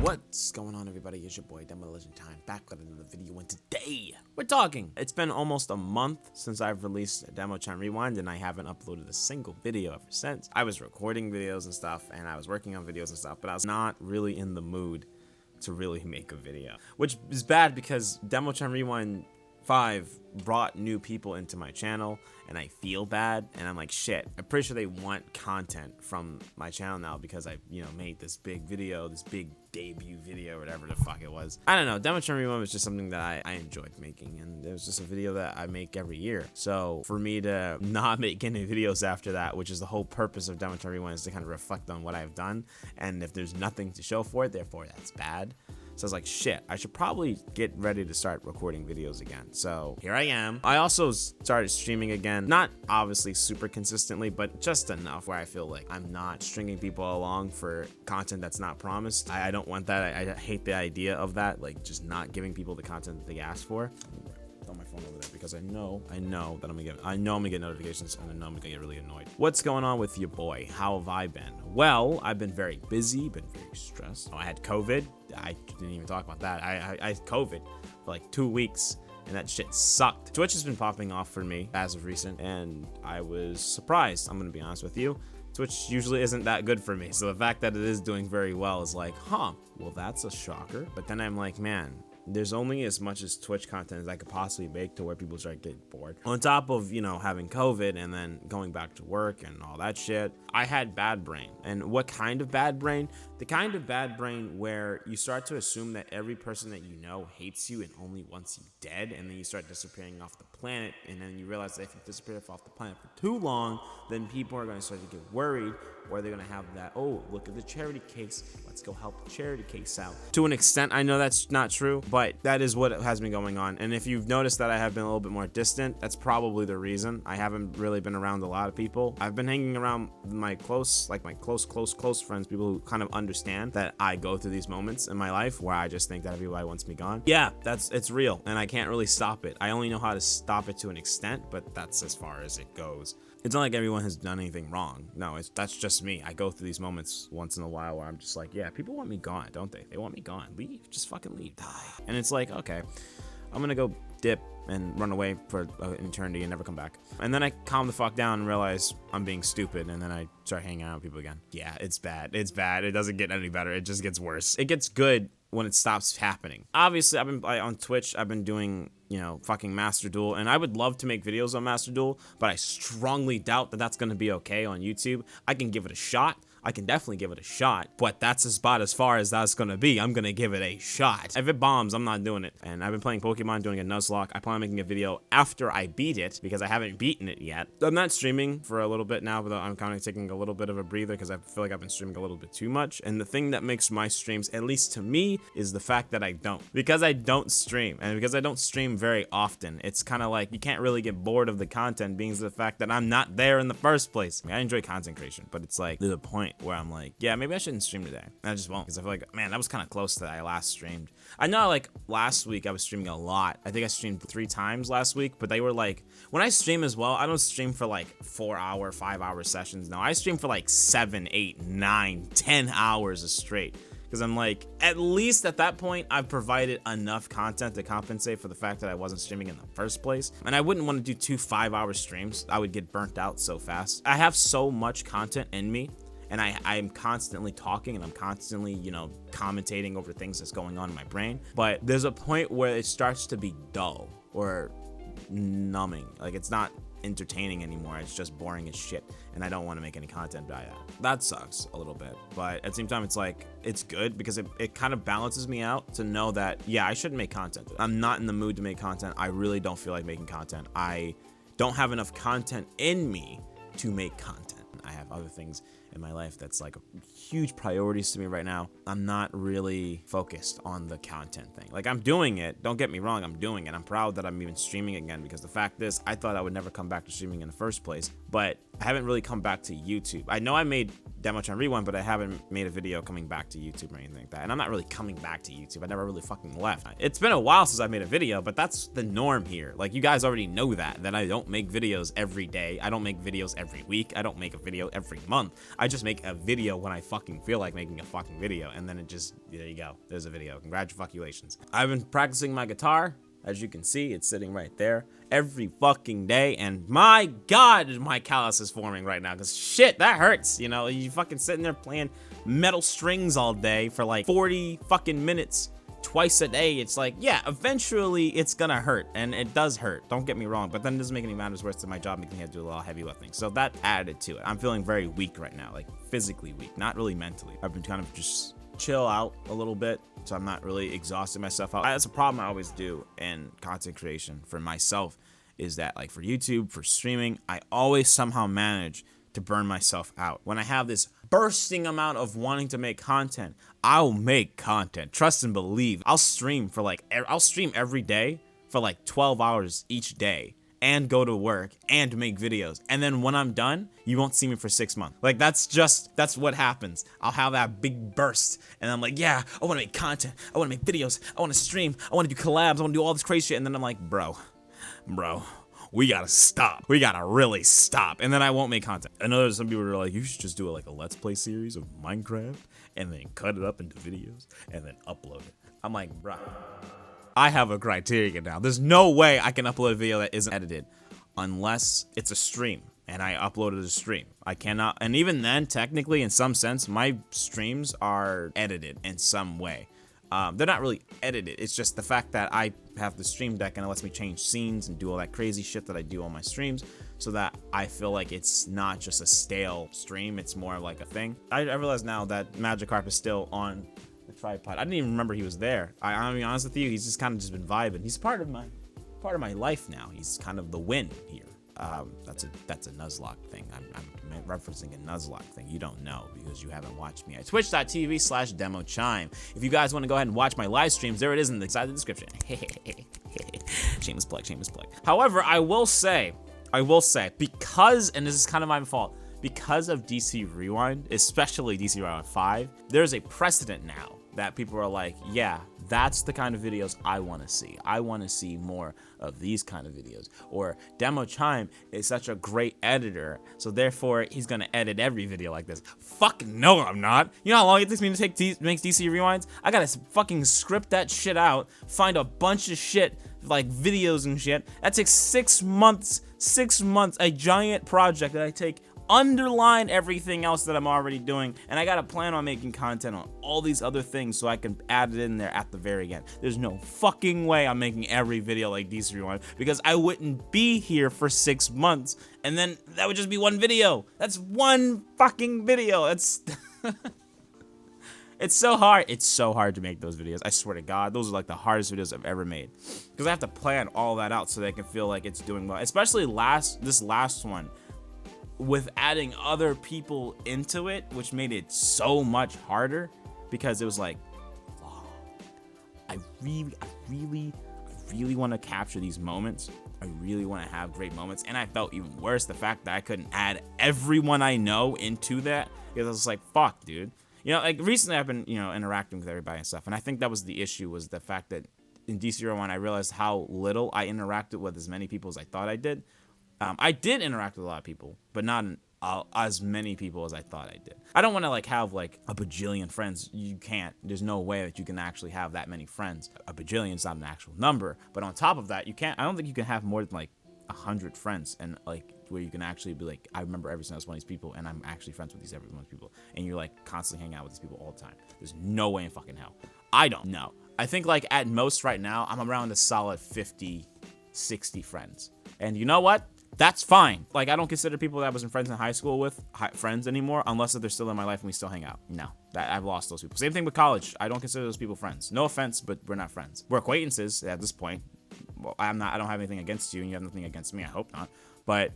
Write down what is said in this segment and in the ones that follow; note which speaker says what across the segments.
Speaker 1: What's going on, everybody? It's your boy Demo Legend Time, back with another video, and today we're talking. It's been almost a month since I've released Demo Time Rewind, and I haven't uploaded a single video ever since. I was recording videos and stuff, and I was working on videos and stuff, but I was not really in the mood to really make a video, which is bad because Demo Time Rewind 5 brought new people into my channel, and I feel bad, and I'm like, shit, I'm pretty sure they want content from my channel now because I, made this big video, this big debut video, whatever the fuck it was. I don't know, Demo Time Rewind was just something that I enjoyed making, and it was just a video that I make every year. So for me to not make any videos after that, which is the whole purpose of Demo Time Rewind, is to kind of reflect on what I've done, and if there's nothing to show for it, therefore that's bad. So I was like, shit, I should probably get ready to start recording videos again. So here I am. I also started streaming again, not obviously super consistently, but just enough where I feel like I'm not stringing people along for content that's not promised. I don't want that. I hate the idea of that, like just not giving people the content that they ask for. On my phone over there because I know that I'm gonna get notifications, and I know I'm gonna get really annoyed. What's going on with your boy? How have I been? Well, I've been very busy, been very stressed. I had COVID. I didn't even talk about that. I had COVID for like 2 weeks, and that shit sucked. Twitch has been popping off for me as of recent, and I was surprised. I'm gonna be honest with you. Twitch usually isn't that good for me, so the fact that it is doing very well is like, huh, well, that's a shocker. But then I'm like, man, there's only as much as Twitch content as I could possibly make to where people start getting bored. On top of, having COVID and then going back to work and all that shit, I had bad brain. And what kind of bad brain? The kind of bad brain where you start to assume that every person that you know hates you and only wants you dead, and then you start disappearing off the planet, and then you realize that if you disappear off the planet for too long, then people are going to start to get worried, or they're going to have that, oh, look at the charity case, let's go help the charity case out. To an extent, I know that's not true, but that is what has been going on. And if you've noticed that I have been a little bit more distant, that's probably the reason. I haven't really been around a lot of people. I've been hanging around my close friends, people who kind of understand that I go through these moments in my life where I just think that everybody wants me gone. Yeah, it's real, and I can't really stop it. I only know how to stop it to an extent, but that's as far as it goes. It's not like everyone has done anything wrong. No, that's just me. I go through these moments once in a while where I'm just like, yeah, people want me gone, don't they? They want me gone. Leave. Just fucking leave. Die. And it's like, okay, I'm gonna go dip and run away for an eternity and never come back. And then I calm the fuck down and realize I'm being stupid, and then I start hanging out with people again. Yeah, it's bad. It's bad. It doesn't get any better. It just gets worse. It gets good when it stops happening. Obviously, I've been on Twitch, I've been doing, fucking Master Duel, and I would love to make videos on Master Duel, but I strongly doubt that that's gonna be okay on YouTube. I can give it a shot. I can definitely give it a shot, but that's about as far as that's gonna be. I'm gonna give it a shot. If it bombs, I'm not doing it. And I've been playing Pokemon, doing a Nuzlocke. I plan on making a video after I beat it, because I haven't beaten it yet. I'm not streaming for a little bit now, but I'm kind of taking a little bit of a breather because I feel like I've been streaming a little bit too much. And the thing that makes my streams, at least to me, is the fact that I don't. Because I don't stream, and because I don't stream very often, it's kind of like you can't really get bored of the content, being the fact that I'm not there in the first place. I mean, I enjoy content creation, but it's like to the point where I'm like, yeah, maybe I shouldn't stream today. And I just won't, because I feel like, man, that was kind of close to that I last streamed. I know, like, last week I was streaming a lot. I think I streamed 3 times last week, but they were like, when I stream as well, I don't stream for like 4-hour, 5-hour sessions. No, I stream for like 7, 8, 9, 10 hours straight. Because I'm like, at least at that point, I've provided enough content to compensate for the fact that I wasn't streaming in the first place. And I wouldn't want to do 2 5-hour streams. I would get burnt out so fast. I have so much content in me, and I'm constantly talking, and I'm constantly, commentating over things that's going on in my brain. But there's a point where it starts to be dull or numbing. Like, it's not entertaining anymore. It's just boring as shit, and I don't want to make any content by that. That sucks a little bit, but at the same time, it's like, it's good because it kind of balances me out to know that, yeah, I shouldn't make content. I'm not in the mood to make content. I really don't feel like making content. I don't have enough content in me to make content. I have other things in my life that's like huge priorities to me right now. I'm not really focused on the content thing. Like, I'm doing it, don't get me wrong, I'm doing it. I'm proud that I'm even streaming again, because the fact is, I thought I would never come back to streaming in the first place, but I haven't really come back to YouTube. I know I made Demotron Rewind, but I haven't made a video coming back to YouTube or anything like that. And I'm not really coming back to YouTube. I never really fucking left. It's been a while since I made a video, but that's the norm here. Like, you guys already know that I don't make videos every day. I don't make videos every week. I don't make a video every month. I just make a video when I fucking feel like making a fucking video. And then it just, there you go. There's a video. Congratulations. I've been practicing my guitar. As you can see, it's sitting right there every fucking day, and my God, my callus is forming right now, because shit, that hurts, you know? You fucking sitting there playing metal strings all day for like 40 fucking minutes twice a day. It's like, yeah, eventually it's gonna hurt, and it does hurt, don't get me wrong, but then it doesn't make any matters worse than my job making me have to do a lot of heavy lifting, so that added to it. I'm feeling very weak right now, like physically weak, not really mentally. I've been kind of just chill out a little bit, so I'm not really exhausting myself out. That's a problem I always do in content creation for myself, is that like for YouTube, for streaming, I always somehow manage to burn myself out. When I have this bursting amount of wanting to make content, I'll make content. Trust and believe. I'll stream every day for like 12 hours each day, and go to work and make videos. And then when I'm done, you won't see me for 6 months. Like, that's what happens. I'll have that big burst, and I'm like, yeah, I wanna make content, I wanna make videos, I wanna stream, I wanna do collabs, I wanna do all this crazy shit. And then I'm like, bro, we gotta stop. We gotta really stop. And then I won't make content. I know there's some people who are like, you should just do like a Let's Play series of Minecraft, and then cut it up into videos, and then upload it. I'm like, bro, I have a criteria now. There's no way I can upload a video that isn't edited unless it's a stream and I uploaded a stream. I cannot, and even then, technically, in some sense, my streams are edited in some way. They're not really edited. It's just the fact that I have the stream deck and it lets me change scenes and do all that crazy shit that I do on my streams, so that I feel like it's not just a stale stream, it's more like a thing. I realize now that Magikarp is still on the tripod. I didn't even remember he was there. I'll be honest with you, he's just kind of just been vibing. He's part of my life now. He's kind of the win here. That's a Nuzlocke thing. I'm referencing a Nuzlocke thing. You don't know because you haven't watched me at twitch.tv/DemoChime. If you guys want to go ahead and watch my live streams, there it is in the side of the description. Shameless plug, shameless plug. However, I will say, because, and this is kind of my fault, because of DC Rewind, especially DC Rewind 5, there's a precedent now that people are like, yeah, that's the kind of videos I want to see. I want to see more of these kind of videos. Or DemoChime is such a great editor, so therefore he's gonna edit every video like this. Fuck no, I'm not. You know how long it takes me to make DC Rewinds? I gotta fucking script that shit out, find a bunch of shit, like videos and shit. That takes 6 months, a giant project that I take, underline everything else that I'm already doing, and I gotta plan on making content on all these other things so I can add it in there at the very end. There's no fucking way I'm making every video like DC Rewind, because I wouldn't be here for 6 months, and then that would just be one video. That's one fucking video. It's it's so hard. It's so hard to make those videos. I swear to God, those are like the hardest videos I've ever made, because I have to plan all that out so that I can feel like it's doing well. Especially this last one, with adding other people into it, which made it so much harder, because it was like, oh, I really want to capture these moments. I really want to have great moments. And I felt even worse, the fact that I couldn't add everyone I know into that, because I was like, fuck, dude. You know, like recently I've been, you know, interacting with everybody and stuff, and I think that was the issue, was the fact that in DC Rewind I realized how little I interacted with as many people as I thought I did. I did interact with a lot of people, but not as many people as I thought I did. I don't want to like have like a bajillion friends. You can't. There's no way that you can actually have that many friends. A bajillion is not an actual number, but on top of that, you can't. I don't think you can have more than like 100 friends, and like where you can actually be like, I remember every single one of these people, and I'm actually friends with every one of these people, and you're like constantly hanging out with these people all the time. There's no way in fucking hell. I don't know. I think like at most right now, I'm around a solid 50, 60 friends, and you know what? That's fine. Like, I don't consider people that I wasn't friends in high school with friends anymore, unless they're still in my life and we still hang out. No, I've lost those people. Same thing with college. I don't consider those people friends. No offense, but we're not friends. We're acquaintances at this point. Well, I don't have anything against you, and you have nothing against me. I hope not. But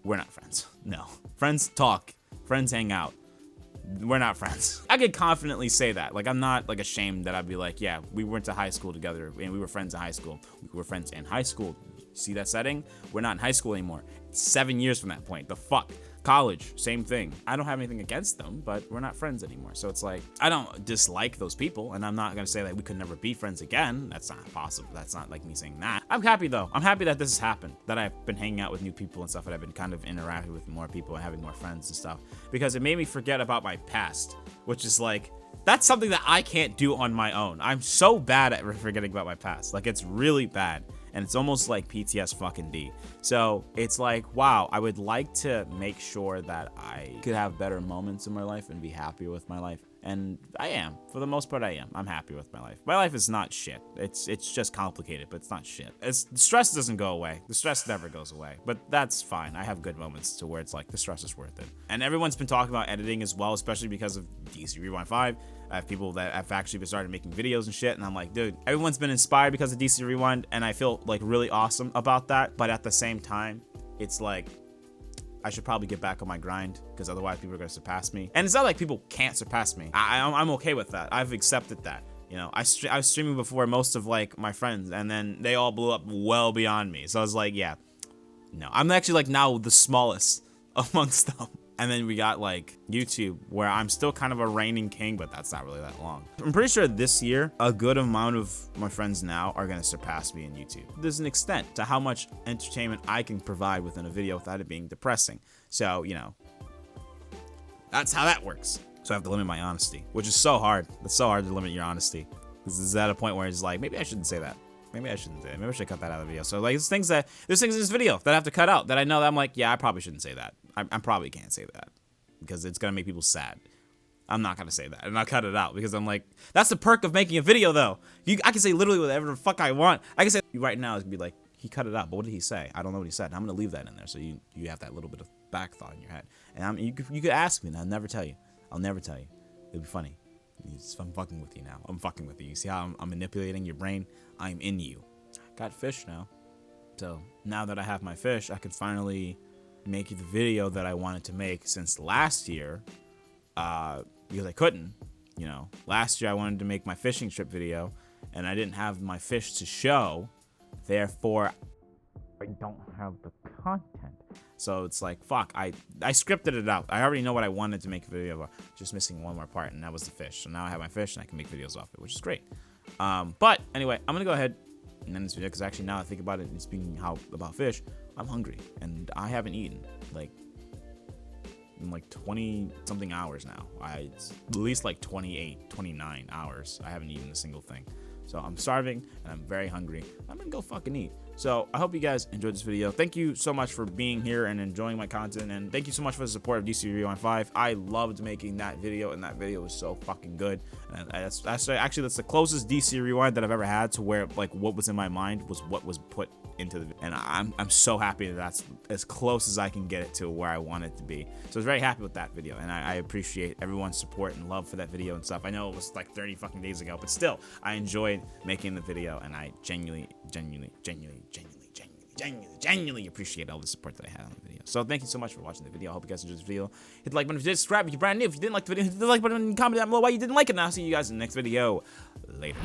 Speaker 1: we're not friends. No. Friends talk. Friends hang out. We're not friends. I could confidently say that. Like, I'm not like ashamed that I'd be like, yeah, we went to high school together and we were friends in high school. We were friends in high school. See that setting? We're not in high school anymore. It's 7 years from that point. The fuck? College, same thing. I don't have anything against them, but we're not friends anymore. So it's like, I don't dislike those people, and I'm not gonna say that we could never be friends again. That's not possible. That's not like me saying that. I'm happy though. I'm happy that this has happened, that I've been hanging out with new people and stuff, and I've been kind of interacting with more people and having more friends and stuff, because it made me forget about my past, which is like, that's something that I can't do on my own. I'm so bad at forgetting about my past. Like, it's really bad. And it's almost like PTS fucking D. So it's like, wow, I would like to make sure that I could have better moments in my life and be happier with my life. And I am. For the most part, I am. I'm happy with my life. My life is not shit. It's just complicated, but it's not shit. Stress doesn't go away. The stress never goes away. But that's fine. I have good moments to where it's like, the stress is worth it. And everyone's been talking about editing as well, especially because of DC Rewind 5. I have people that have actually started making videos and shit, and I'm like, dude, everyone's been inspired because of DC Rewind, and I feel like really awesome about that. But at the same time, it's like, I should probably get back on my grind, because otherwise people are going to surpass me. And it's not like people can't surpass me. I'm okay with that. I've accepted that. You know, I was streaming before most of like my friends, and then they all blew up well beyond me. So I was like, yeah, no, I'm actually like now the smallest amongst them. And then we got like YouTube, where I'm still kind of a reigning king, but that's not really that long. I'm pretty sure this year, a good amount of my friends now are gonna surpass me in YouTube. There's an extent to how much entertainment I can provide within a video without it being depressing. So, you know, that's how that works. So I have to limit my honesty, which is so hard. It's so hard to limit your honesty. Because it's at a point where it's like, maybe I shouldn't say that. Maybe I shouldn't say it. Maybe I should cut that out of the video. So like, there's things in this video that I have to cut out that I know that I'm like, yeah, I probably shouldn't say that. I probably can't say that because it's gonna make people sad. I'm not gonna say that, and I'll cut it out because I'm like, that's the perk of making a video though. I can say literally whatever the fuck I want. I can say right now, it's gonna be like, he cut it out, but what did he say? I don't know what he said. And I'm gonna leave that in there so you have that little bit of back thought in your head. And you could ask me, and I'll never tell you. I'll never tell you. It'll be funny. I'm fucking with you now. I'm fucking with you. You see how I'm manipulating your brain? I'm in you. I got fish now. So now that I have my fish, I can finally make the video that I wanted to make since last year, because I couldn't. You know, last year I wanted to make my fishing trip video, and I didn't have my fish to show. Therefore, I don't have the content. So it's like, fuck, I scripted it out. I already know what I wanted to make a video about. Just missing one more part, and that was the fish. So now I have my fish, and I can make videos off it, which is great. But anyway, I'm gonna go ahead and end this video, because actually now I think about it, and speaking about fish, I'm hungry, and I haven't eaten like in like 20 something hours now. It's at least like 28, 29 hours. I haven't eaten a single thing. So I'm starving and I'm very hungry. I'm gonna go fucking eat. So I hope you guys enjoyed this video. Thank you so much for being here and enjoying my content, and thank you so much for the support of DC Rewind 5. I loved making that video, and that video was so fucking good. And that's the closest DC Rewind that I've ever had to where like what was in my mind was what was put into the video. And I'm so happy that that's as close as I can get it to where I want it to be. So I was very happy with that video, and I appreciate everyone's support and love for that video and stuff. I know it was like 30 fucking days ago, but still, I enjoyed making the video, and I genuinely appreciate all the support that I had on the video. So thank you so much for watching the video. I hope you guys enjoyed this video. Hit the like button if you did, subscribe if you're brand new. If you didn't like the video, hit the like button and comment down below why you didn't like it, and I'll see you guys in the next video. Later.